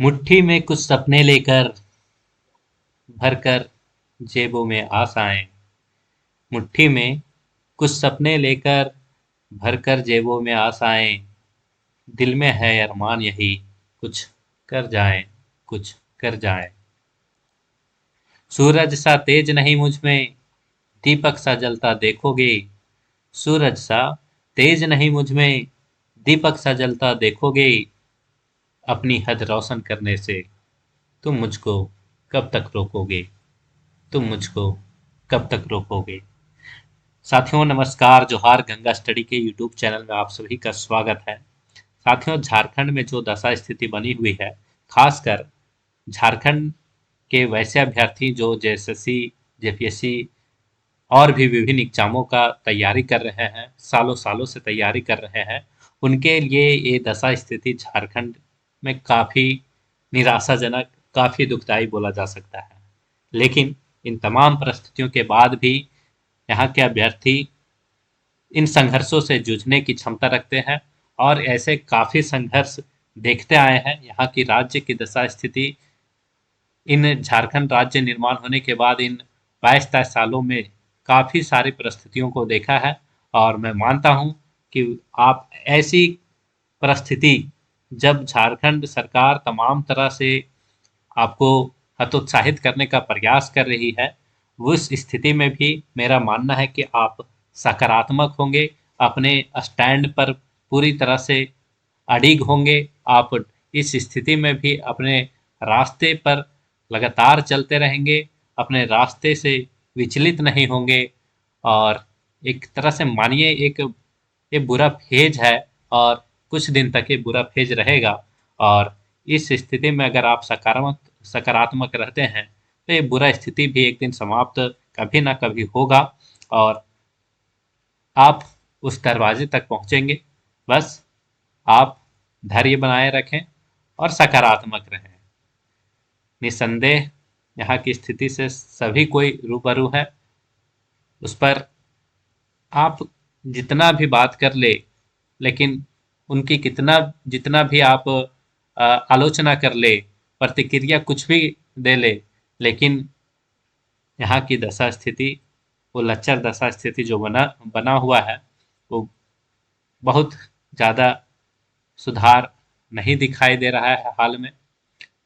मुट्ठी में कुछ सपने लेकर भरकर जेबों में आशाएं। मुट्ठी में कुछ सपने लेकर भरकर जेबों में आशाएं। दिल में है अरमान यही, कुछ कर जाएं, कुछ कर जाएं। सूरज सा तेज नहीं मुझ में, दीपक सा जलता देखोगे। सूरज सा तेज नहीं मुझ में, दीपक सा जलता देखोगे। अपनी हद रोशन करने से तुम मुझको कब तक रोकोगे। तुम मुझको कब तक रोकोगे। साथियों नमस्कार, जोहार। गंगा स्टडी के यूट्यूब चैनल में आप सभी का स्वागत है। साथियों, झारखंड में जो दशा स्थिति बनी हुई है, खासकर झारखंड के वैसे अभ्यर्थी जो जेएसएससी, जेपीएससी और भी विभिन्न एग्जामों का तैयारी कर रहे हैं, सालों सालों से तैयारी कर रहे हैं, उनके लिए ये दशा स्थिति झारखंड में काफ़ी निराशाजनक, काफ़ी दुखदायी बोला जा सकता है। लेकिन इन तमाम परिस्थितियों के बाद भी यहाँ के अभ्यर्थी इन संघर्षों से जूझने की क्षमता रखते हैं और ऐसे काफ़ी संघर्ष देखते आए हैं। यहाँ की राज्य की दशा स्थिति इन झारखंड राज्य निर्माण होने के बाद इन 22-23 सालों में काफ़ी सारी परिस्थितियों को देखा है और मैं मानता हूँ कि आप ऐसी परिस्थिति, जब झारखंड सरकार तमाम तरह से आपको हतोत्साहित करने का प्रयास कर रही है, उस स्थिति में भी मेरा मानना है कि आप सकारात्मक होंगे, अपने स्टैंड पर पूरी तरह से अडिग होंगे। आप इस स्थिति में भी अपने रास्ते पर लगातार चलते रहेंगे, अपने रास्ते से विचलित नहीं होंगे। और एक तरह से मानिए, एक ये बुरा फेज है और कुछ दिन तक ये बुरा फेज रहेगा। और इस स्थिति में अगर आप सकारात्मक सकारात्मक रहते हैं तो ये बुरा स्थिति भी एक दिन समाप्त कभी ना कभी होगा और आप उस दरवाजे तक पहुंचेंगे। बस आप धैर्य बनाए रखें और सकारात्मक रहें। निसंदेह यहाँ की स्थिति से सभी कोई रूबरू है। उस पर आप जितना भी बात कर ले, लेकिन उनकी कितना जितना भी आप आलोचना कर ले, प्रतिक्रिया कुछ भी दे ले, लेकिन यहाँ की दशा स्थिति, वो लच्चर दशा स्थिति जो बना बना हुआ है, वो बहुत ज़्यादा सुधार नहीं दिखाई दे रहा है हाल में।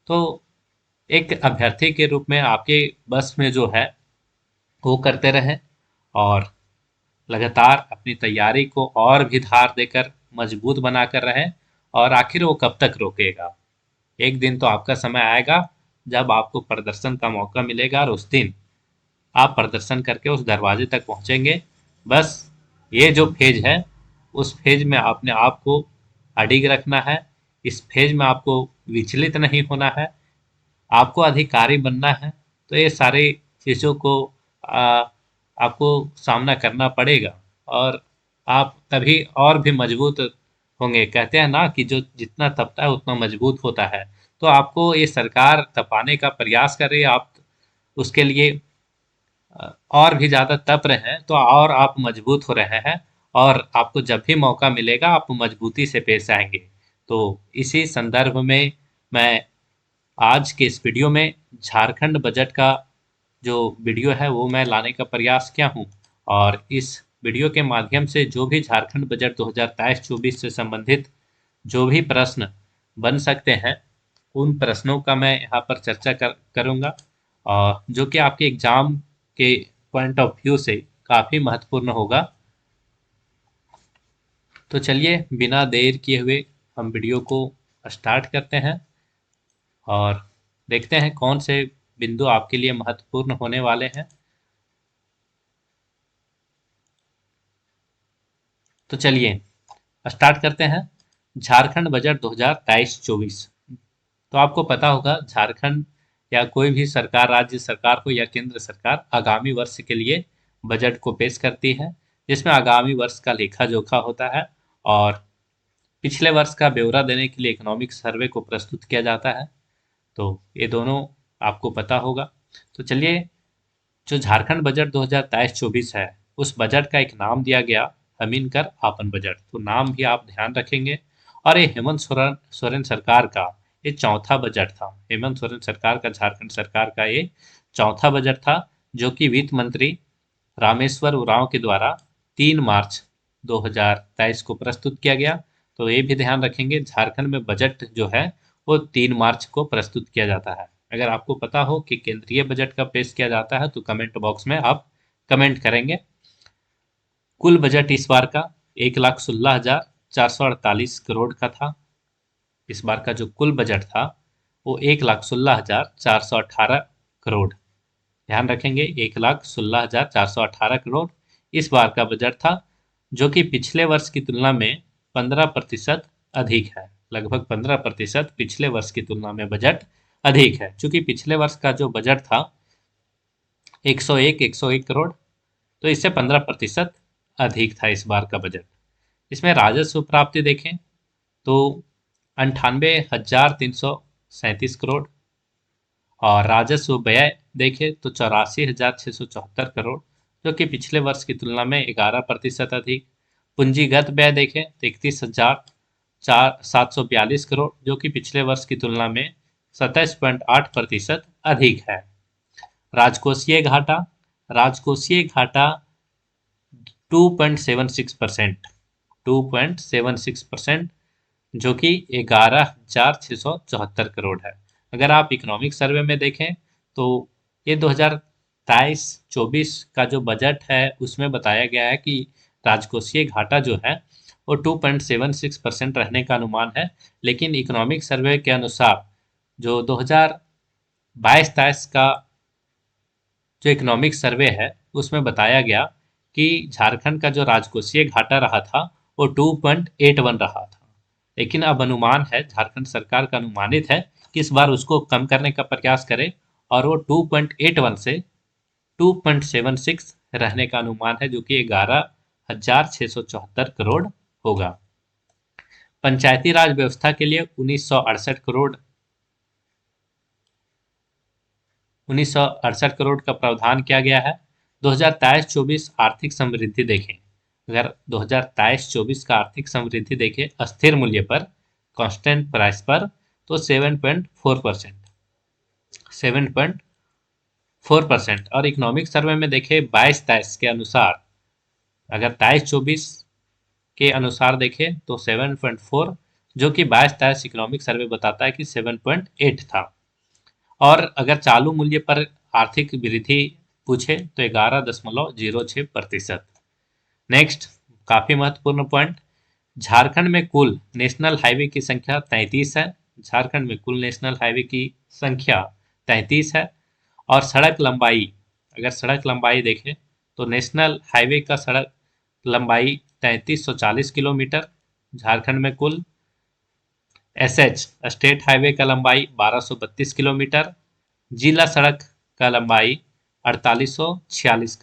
तो एक अभ्यर्थी के रूप में आपके बस में जो है वो करते रहें और लगातार अपनी तैयारी को और भी धार देकर मजबूत बनाकर रहें। और आखिर वो कब तक रोकेगा। एक दिन तो आपका समय आएगा जब आपको प्रदर्शन का मौका मिलेगा और उस दिन आप प्रदर्शन करके उस दरवाजे तक पहुंचेंगे। बस ये जो फेज है, उस फेज में आपने आपको अडिग रखना है। इस फेज में आपको विचलित नहीं होना है, आपको अधिकारी बनना है। तो ये सारी चीज़ों को आपको सामना करना पड़ेगा और आप तभी और भी मजबूत होंगे। कहते हैं ना कि जो जितना तपता है उतना मजबूत होता है। तो आपको ये सरकार तपाने का प्रयास कर रही है, आप उसके लिए और भी ज़्यादा तप रहे हैं तो और आप मजबूत हो रहे हैं और आपको जब भी मौका मिलेगा आप मजबूती से पेश आएंगे। तो इसी संदर्भ में मैं आज के इस वीडियो में झारखंड बजट का जो वीडियो है वो मैं लाने का प्रयास किया हूँ। और इस वीडियो के माध्यम से जो भी झारखंड बजट 2023-24 से संबंधित जो भी प्रश्न बन सकते हैं, उन प्रश्नों का मैं यहाँ पर चर्चा करूँगा और जो कि आपके एग्जाम के पॉइंट ऑफ व्यू से काफ़ी महत्वपूर्ण होगा। तो चलिए बिना देर किए हुए हम वीडियो को स्टार्ट करते हैं और देखते हैं कौन से बिंदु आपके लिए महत्वपूर्ण होने वाले हैं। तो चलिए स्टार्ट करते हैं। झारखंड बजट 2023-24। तो आपको पता होगा, झारखंड या कोई भी सरकार, राज्य सरकार हो या केंद्र सरकार, आगामी वर्ष के लिए बजट को पेश करती है, जिसमें आगामी वर्ष का लेखा जोखा होता है और पिछले वर्ष का ब्यौरा देने के लिए इकोनॉमिक सर्वे को प्रस्तुत किया जाता है। तो ये दोनों आपको पता होगा। तो चलिए, जो झारखंड बजट 2023-24 है, उस बजट का एक नाम दिया गया हमीन कर आपन बजट। तो नाम भी आप ध्यान रखेंगे और ये हेमंत सोरेन सोरेन सरकार का ये चौथा बजट था। हेमंत सोरेन सरकार का, झारखंड सरकार का ये चौथा बजट था, जो कि वित्त मंत्री रामेश्वर उरांव के द्वारा 3 मार्च 2023 को प्रस्तुत किया गया। तो ये भी ध्यान रखेंगे, झारखंड में बजट जो है वो 3 मार्च को प्रस्तुत किया जाता है। अगर आपको पता हो कि केंद्रीय बजट कब पेश किया जाता है तो कमेंट बॉक्स में आप कमेंट करेंगे। कुल बजट इस बार का 1,16,448 करोड़ का था। इस बार का जो कुल बजट था वो 1,16,418 करोड़, ध्यान रखेंगे 1,16,418 करोड़ इस बार का बजट था, जो कि पिछले वर्ष की तुलना में 15% अधिक है। लगभग 15% पिछले वर्ष की तुलना में बजट अधिक है। चूंकि पिछले वर्ष का जो बजट था 101 करोड़, तो इससे 15% अधिक था इस बार का बजट। इसमें राजस्व प्राप्ति देखें तो 98,337 करोड़, और राजस्व व्यय देखें तो 84,674 करोड़, जो कि पिछले वर्ष की तुलना में 11% अधिक। पूंजीगत व्यय देखें तो 31,742 करोड़, जो कि पिछले वर्ष की तुलना में 27.8% अधिक है। राजकोषीय घाटा 2.76%, 2.76%, जो कि 11,674 करोड़ है। अगर आप इकोनॉमिक सर्वे में देखें तो ये 2023-24 का जो बजट है उसमें बताया गया है कि राजकोषीय घाटा जो है वो 2.76% रहने का अनुमान है। लेकिन इकोनॉमिक सर्वे के अनुसार जो 2022-23 का जो इकोनॉमिक सर्वे है उसमें बताया गया कि झारखंड का जो राजकोषीय घाटा रहा था वो 2.81 रहा था। लेकिन अब अनुमान है, झारखंड सरकार का अनुमानित है कि इस बार उसको कम करने का प्रयास करे और वो 2.81 से 2.76 रहने का अनुमान है, जो कि 11,674 करोड़ होगा। पंचायती राज व्यवस्था के लिए 1968 करोड़ का प्रावधान किया गया है। 2023-24 आर्थिक समृद्धि देखें, अगर 2023-24 का आर्थिक समृद्धि देखें अस्थिर मूल्य पर, कांस्टेंट प्राइस पर, तो 7.4%, 7.4%। और इकोनॉमिक सर्वे में देखें 22-23 के अनुसार, अगर 23-24 के अनुसार देखें तो 7.4, जो कि 22-23 इकोनॉमिक सर्वे बताता है कि 7.8 था। और अगर चालू मूल्य पर आर्थिक वृद्धि पूछे तो 11.06%। नेक्स्ट, काफी महत्वपूर्ण पॉइंट, झारखंड में कुल नेशनल हाईवे की संख्या 33 है। झारखंड में कुल नेशनल हाईवे की संख्या 33 है। और सड़क लंबाई, अगर सड़क लंबाई देखें तो नेशनल हाईवे का सड़क लंबाई 3340 किलोमीटर, झारखंड में कुल। एसएच स्टेट हाईवे का लंबाई 1232 किलोमीटर, जिला सड़क का लंबाई 4846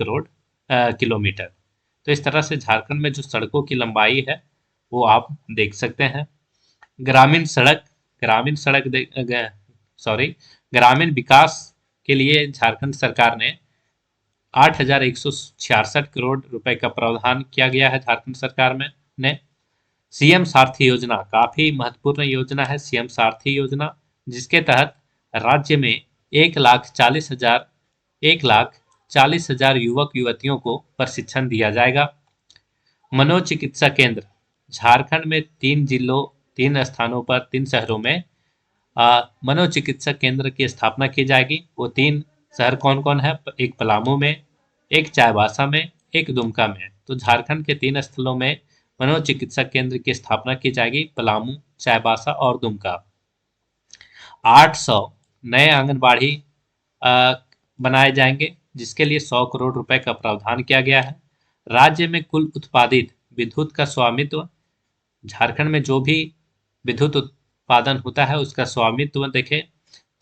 किलोमीटर। तो इस तरह से झारखंड में जो सड़कों की लंबाई है वो आप देख सकते हैं। ग्रामीण सड़क ग्रामीण सड़क सॉरी ग्रामीण विकास के लिए झारखंड सरकार ने 8,166 करोड़ रुपए का प्रावधान किया गया है। झारखंड सरकार में ने सीएम सारथी योजना काफी महत्वपूर्ण योजना है। सीएम सारथी योजना, जिसके तहत राज्य में 1,40,000 युवक युवतियों को प्रशिक्षण दिया जाएगा। मनोचिकित्सा केंद्र, झारखंड में 3 स्थानों पर 3 शहरों में मनोचिकित्सा केंद्र की स्थापना की जाएगी। वो 3 शहर कौन कौन है? एक पलामू में, एक चाईबासा में, एक दुमका में। तो झारखंड के 3 स्थलों में मनोचिकित्सा केंद्र की स्थापना की जाएगी, पलामू, चाईबासा और दुमका। 800 नए आंगनबाड़ी बनाए जाएंगे, जिसके लिए 100 करोड़ रुपए का प्रावधान किया गया है। राज्य में कुल उत्पादित विद्युत का स्वामित्व, झारखंड में जो भी विद्युत उत्पादन होता है उसका स्वामित्व देखें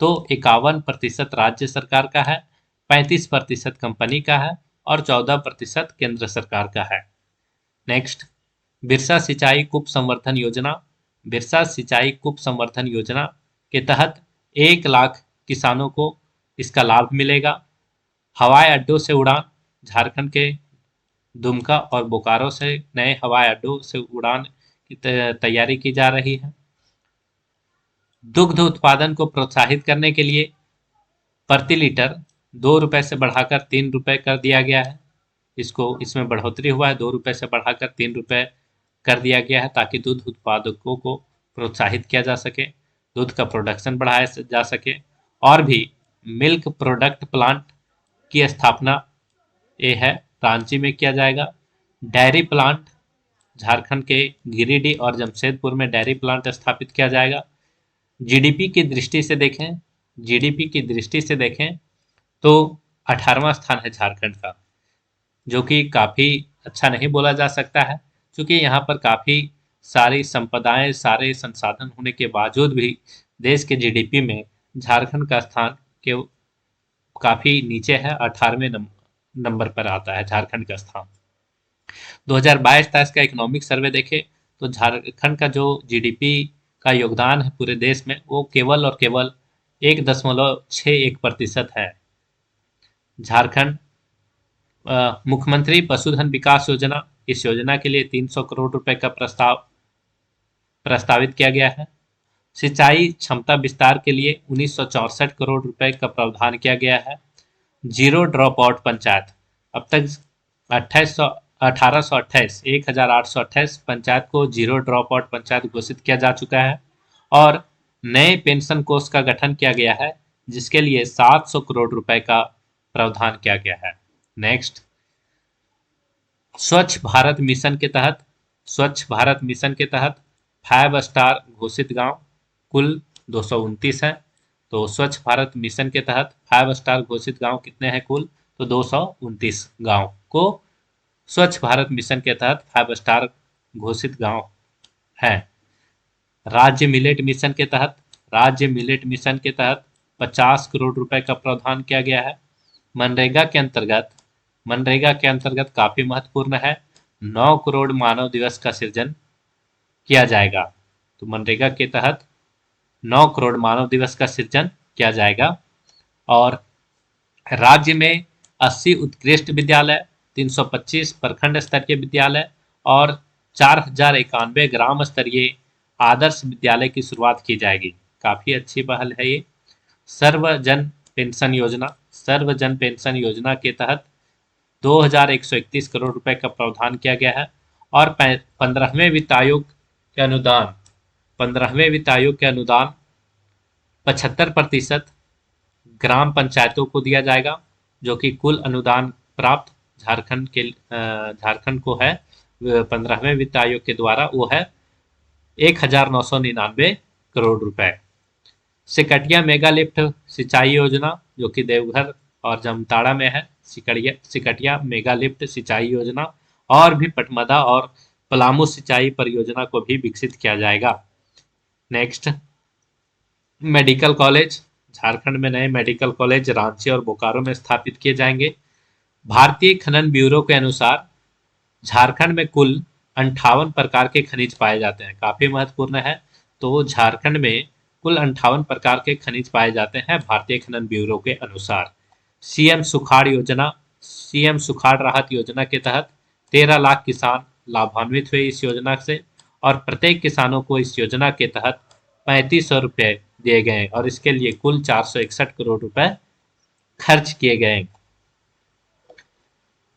तो 51% राज्य सरकार का है, 35% कंपनी का है और 14% केंद्र सरकार का है। नेक्स्ट, बिरसा सिंचाई कूप संवर्धन योजना। बिरसा सिंचाई कूप संवर्धन योजना के तहत 1 लाख किसानों को इसका लाभ मिलेगा। हवाई अड्डों से उड़ान, झारखंड के दुमका और बोकारो से नए हवाई अड्डों से उड़ान की तैयारी की जा रही है। दुग्ध उत्पादन को प्रोत्साहित करने के लिए प्रति लीटर 2 रुपए से बढ़ाकर 3 रुपए कर दिया गया है। इसमें बढ़ोतरी हुआ है, 2 रुपए से बढ़ाकर 3 रुपए कर दिया गया है ताकि दूध उत्पादकों को प्रोत्साहित किया जा सके, दूध का प्रोडक्शन बढ़ाया जा सके। और भी मिल्क प्रोडक्ट प्लांट की स्थापना ये है रांची में किया जाएगा। डेयरी प्लांट झारखंड के गिरिडीह और जमशेदपुर में डेयरी प्लांट स्थापित किया जाएगा। जीडीपी की दृष्टि से देखें जीडीपी की दृष्टि से देखें तो 18वां स्थान है झारखंड का, जो कि काफ़ी अच्छा नहीं बोला जा सकता है, क्योंकि यहाँ पर काफ़ी सारी संपदाएं, सारे संसाधन होने के बावजूद भी देश के जीडीपी में झारखंड का स्थान के काफ़ी नीचे है, 18वें नंबर पर आता है झारखंड का स्थान। 2022-23 का इकोनॉमिक सर्वे देखे तो झारखंड का जो जीडीपी का योगदान है पूरे देश में वो केवल और केवल 1.61% है। झारखंड मुख्यमंत्री पशुधन विकास योजना, इस योजना के लिए 300 करोड़ रुपए का प्रस्तावित किया गया है। सिंचाई क्षमता विस्तार के लिए 1964 करोड़ रुपए का प्रावधान किया गया है। जीरो ड्रॉप आउट पंचायत, अब तक 1828 पंचायत को जीरो ड्रॉप आउट पंचायत घोषित किया जा चुका है और नए पेंशन कोष का गठन किया गया है, जिसके लिए 700 करोड़ रुपए का प्रावधान किया गया है। नेक्स्ट, स्वच्छ भारत मिशन के तहत 5 स्टार घोषित गांव कुल 229 है। तो स्वच्छ भारत मिशन के तहत 5 स्टार घोषित गांव कितने हैं कुल? तो 229 गांव को स्वच्छ भारत मिशन के तहत 5 स्टार घोषित गांव हैं। राज्य मिलेट मिशन के तहत 50 करोड़ रुपए का प्रावधान किया गया है। मनरेगा के अंतर्गत काफी महत्वपूर्ण है, 9 करोड़ मानव दिवस का सृजन किया जाएगा। तो मनरेगा के तहत 9 करोड़ मानव दिवस का सृजन किया जाएगा। और राज्य में 80 उत्कृष्ट विद्यालय, 325 प्रखंड स्तरीय विद्यालय और 4091 ग्राम स्तरीय आदर्श विद्यालय की शुरुआत की जाएगी। काफी अच्छी पहल है ये। सर्वजन पेंशन योजना के तहत 2131 करोड़ रुपए का प्रावधान किया गया है और 15वें वित्त आयोग के अनुदान 75% ग्राम पंचायतों को दिया जाएगा, जो कि कुल अनुदान प्राप्त झारखंड को है 15वें वित्त आयोग के द्वारा, वो है 1999 करोड़ रुपए। सिकटिया मेगा लिफ्ट सिंचाई योजना, जो कि देवघर और जामताड़ा में है, सिकटिया मेगा लिफ्ट सिंचाई योजना, और भी पटमदा और पलामू सिंचाई परियोजना को भी विकसित किया जाएगा। नेक्स्ट, मेडिकल कॉलेज, झारखंड में नए मेडिकल कॉलेज रांची और बोकारो में स्थापित किए जाएंगे। भारतीय खनन ब्यूरो के अनुसार झारखंड में कुल 58 प्रकार के खनिज पाए जाते हैं, काफी महत्वपूर्ण है। तो झारखंड में कुल 58 प्रकार के खनिज पाए जाते हैं भारतीय खनन ब्यूरो के अनुसार। सीएम सुखाड़ राहत योजना के तहत 13 लाख किसान लाभान्वित हुए इस योजना से, और प्रत्येक किसानों को इस योजना के तहत 3500 रुपये दिए गए और इसके लिए कुल 461 करोड़ रुपए खर्च किए गए।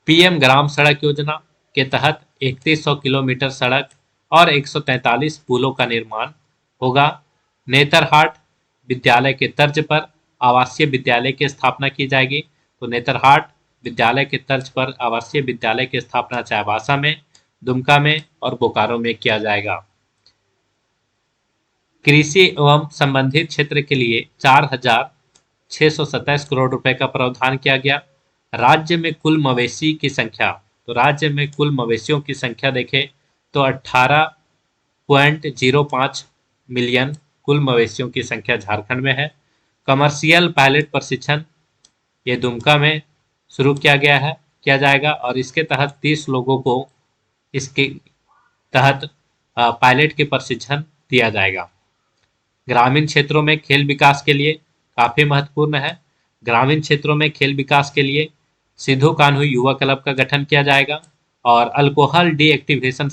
पीएम ग्राम सड़क योजना के तहत 3100 किलोमीटर सड़क और 143 पुलों का निर्माण होगा। नेतरहाट विद्यालय के तर्ज पर आवासीय विद्यालय की स्थापना की जाएगी। तो नेतरहाट विद्यालय के तर्ज पर आवासीय विद्यालय की स्थापना चाईबासा में, दुमका में और बोकारो में किया जाएगा। कृषि एवं संबंधित क्षेत्र के लिए 4627 करोड़ रुपए का प्रावधान किया गया। राज्य में कुल मवेशी की संख्या, तो राज्य में कुल मवेशियों की संख्या देखें तो 18.05 मिलियन कुल मवेशियों की संख्या झारखंड में है। कमर्शियल पायलट प्रशिक्षण ये दुमका में शुरू किया जाएगा और इसके तहत 30 लोगों को इसके तहत पायलट के प्रशिक्षण दिया जाएगा। ग्रामीण क्षेत्रों में खेल विकास के लिए काफी महत्वपूर्ण है। ग्रामीण क्षेत्रों में खेल विकास के लिए सिद्धू कान्हू युवा क्लब का गठन किया जाएगा और अल्कोहल डी एक्टिवेशन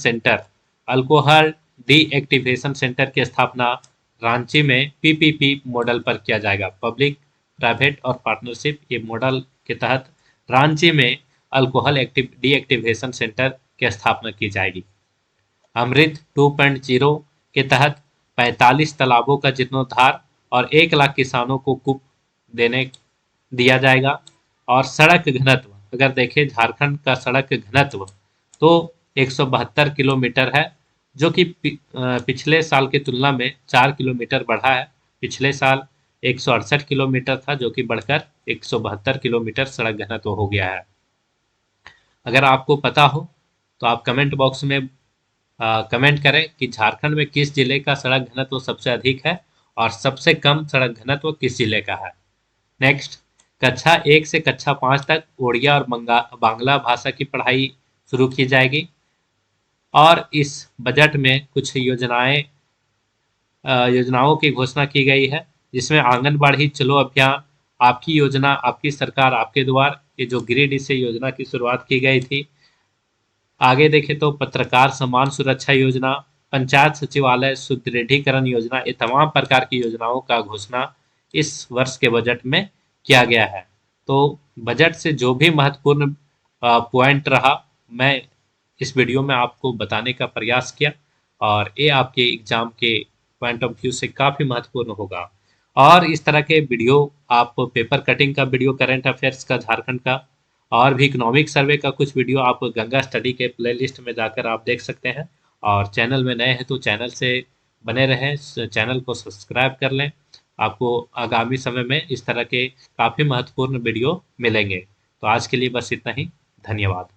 सेंटर की स्थापना रांची में पीपीपी मॉडल पर किया जाएगा, पब्लिक प्राइवेट और पार्टनरशिप। ये मॉडल के तहत रांची में अल्कोहल डीएक्टिवेशन सेंटर की स्थापना की जाएगी। अमृत 2.0 के तहत 45 तालाबों का जीर्णोद्धार और 1 लाख किसानों को कूप देने दिया जाएगा। और सड़क घनत्व अगर देखें झारखंड का सड़क घनत्व तो 172 किलोमीटर है, जो कि पिछले साल की तुलना में 4 किलोमीटर बढ़ा है। पिछले साल 168 किलोमीटर था, जो कि बढ़कर 172 किलोमीटर सड़क घनत्व हो गया है। अगर आपको पता हो तो आप कमेंट बॉक्स में कमेंट करें कि झारखंड में किस जिले का सड़क घनत्व सबसे अधिक है और सबसे कम सड़क घनत्व किस जिले का है। नेक्स्ट, कक्षा 1 से कक्षा 5 तक ओडिया और बांग्ला भाषा की पढ़ाई शुरू की जाएगी। और इस बजट में कुछ योजनाओं की घोषणा की गई है, जिसमें आंगनबाड़ी चलो अभियान, आपकी योजना आपकी सरकार आपके द्वार, ये जो गिरिडीह से योजना की शुरुआत की गई थी। आगे देखें तो पत्रकार सम्मान सुरक्षा योजना, पंचायत सचिवालय सुदृढ़ीकरण योजना, ये तमाम प्रकार की योजनाओं का घोषणा इस वर्ष के बजट में किया गया है। तो बजट से जो भी महत्वपूर्ण पॉइंट रहा, मैं इस वीडियो में आपको बताने का प्रयास किया, और ये आपके एग्जाम के पॉइंट ऑफ व्यू से काफ़ी महत्वपूर्ण होगा। और इस तरह के वीडियो, आप पेपर कटिंग का वीडियो, करंट अफेयर्स का झारखंड का, और भी इकोनॉमिक सर्वे का कुछ वीडियो आप गंगा स्टडी के प्लेलिस्ट में जाकर आप देख सकते हैं। और चैनल में नए हैं तो चैनल से बने रहें, चैनल को सब्सक्राइब कर लें। आपको आगामी समय में इस तरह के काफ़ी महत्वपूर्ण वीडियो मिलेंगे। तो आज के लिए बस इतना ही, धन्यवाद।